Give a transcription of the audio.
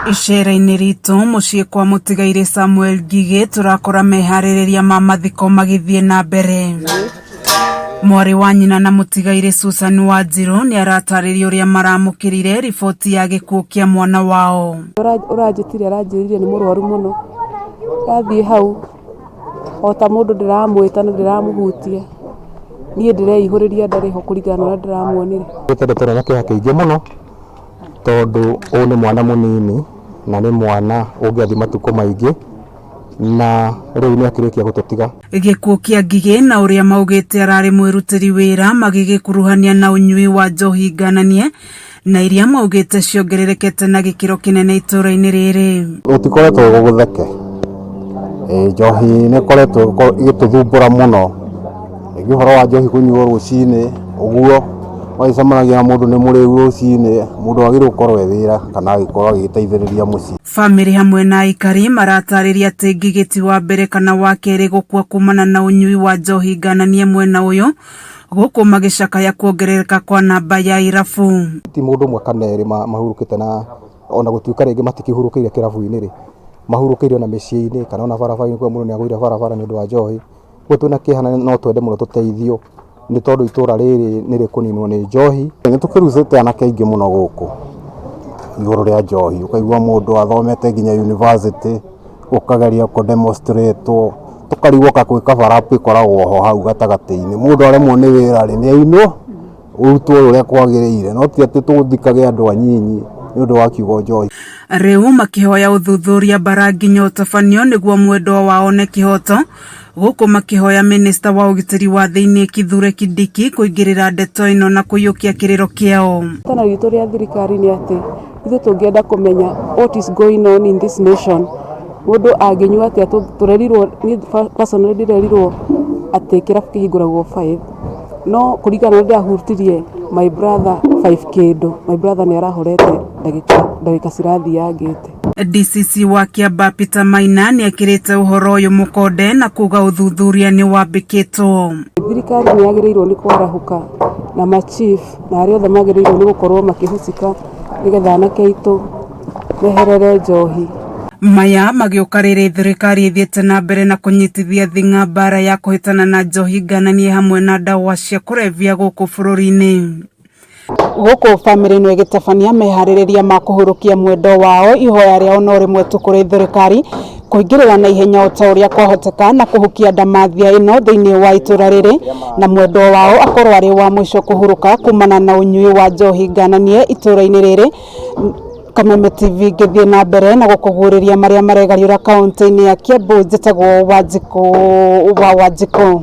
Icera-inĩ ritũ muciĩ kwa Mũtigairĩ Samuel Ngigĩ turakora meharĩrĩria ma mathiko magithie na mbere. Mwarĩ wa nyina na Mũtigairĩ Susan Wanjiru ni aratarĩria ũrĩa maramũkĩrire riboti ya gĩkuũ kĩa mwana wao. Ũranjĩtire aranjĩrire nĩ mũrwaru mũno. Athiĩ hau ota mũndũ ndiramwĩta na ndiramũhutia. Niĩ ndireihũrĩria ndarĩ ho kũringana na ndiramuonire. Tũtendetera na kĩeha kĩingĩ mũno tondũ ũyũ nĩ mwana mũnini na nĩ mwana ũngĩathi matukũ maingĩ na rĩu nĩ akĩrĩkia gũtũtiga. Gĩkuũ kĩa Ngigĩ na ũrĩa maugĩte ararĩ mwĩrutĩri wĩra magĩgĩkuruhania na ũnyui wa njohi ngananie na iria maugĩte ciongererekete na gĩkĩro kĩnene itũra-inĩ rĩrĩ. Gũtikoretwo gũgũtheke. Njohi nĩ koretwo igĩtũthumbũra mũno. Ũhoro wa njohi kũnyuo rũcinĩ ũguo waicamanagia mũndũ nĩ mũrĩu rũcinĩ mũndũ agĩrĩirwo gũkorwo wĩra kana agĩkorwo agĩteithĩrĩria mũciĩ. Famĩlĩ hamwe na aikari maratarĩria atĩ Ngigĩ ti wa mbere kana wa kerĩ gũkua kumana na ũnyui wa njohi ngananie mwena ũyũ gũkũ magĩcakaya kuongerereka kwa namba ya irabu. Ti mũndũ ũmwe kana erĩ mahurũkĩte na ona gũtuĩka rĩngĩ matikĩhurũkĩire kĩrabu-inĩ rĩ mahurũkĩire ona mĩciĩ-inĩ kana ona barabara-inĩ kwa mũndũ nĩ agũire barabara nĩ ũndũ wa njohi. Twĩna kĩeha no twende mũno tũteithio nĩ tondũ itũra rĩrĩ nĩ rĩkũninwo nĩ njohi. Nĩ tũkĩrucĩte anake aingĩ mũno gũkũ igũrũ rĩa njohi, ũkaigua mũndũ athomete nginya university ũkageria kũdemonstrate tũkarigwo kakwĩka barabu ĩkoragwo ho hau gatagatĩ-inĩ mũndũ aremwo nĩ wĩra rĩ nĩ ainwo ũrutwo ũrĩa kwagĩrĩire no ti atĩ tũthikage andũ anyinyi nĩ ũndũ wa kiugo njohi. Rĩu makĩhoya ũthuthuria bara nginya ũtabanio nĩguo mwendwa wao one kĩhoto gũkũ makĩhoya minista wa ũgitĩri wa thĩinĩ Kithure Kindiki kũingĩrĩra ndeto ĩno na kũiyũkia kĩrĩro kĩao. Tana ritũ rĩa thirikari nĩ atĩ ithuĩ tũngĩenda kũmenya what is going on in this nation mũndũ angĩnyua atĩ tũrerirwo personally ndirerirwo atĩ kĩrabu kĩhingũragwo 5 no kũringana na ndahutirie my brother 5 kĩndũ my brother nĩ arahorete ndagĩka cirathiangĩte. DCC wa Kiambaa Peter Maina nĩ akĩrĩte ũhoro ũyũ mũkonde na kuga ũthuthuria nĩ wambĩkĩtwo. Thirikari nĩ yagĩrĩirwo nĩ kwarahũka na machief na arĩa othe magĩrĩirwo nĩ gũkorwo makĩhucika nĩgetha anake aitũ meherere njohi. Maya magĩũka rĩrĩ thirikari ĩthiĩte na mbere na kũnyitithia thing'a mbara ya kũhĩtana na njohi ngananie hamwe na ndawa cia kũrebia gũkũ bũrũri-inĩ. Gũkũ famĩlĩ ĩno ĩgĩtabania meharĩrĩria ma kũhurũkia mwendwa wao ihoya rĩao no rĩmwe tu kũrĩ thirikari kũingĩrĩra na ihenya o ta ũrĩa kwahoteka na kũhukia ndamathia ĩno thĩinĩ wa itũra rĩrĩ na mwendwa wao akorwo arĩ wa mũico kũhurũka kumana na ũnyui wa njohi ngananie itũra-inĩ rĩrĩ. Kameme TV ngĩthiĩ na mbere na gũkũguũrĩria marĩa maregariũra kaunti-inĩ ya Kiambu njĩtagwo Wanjikũ.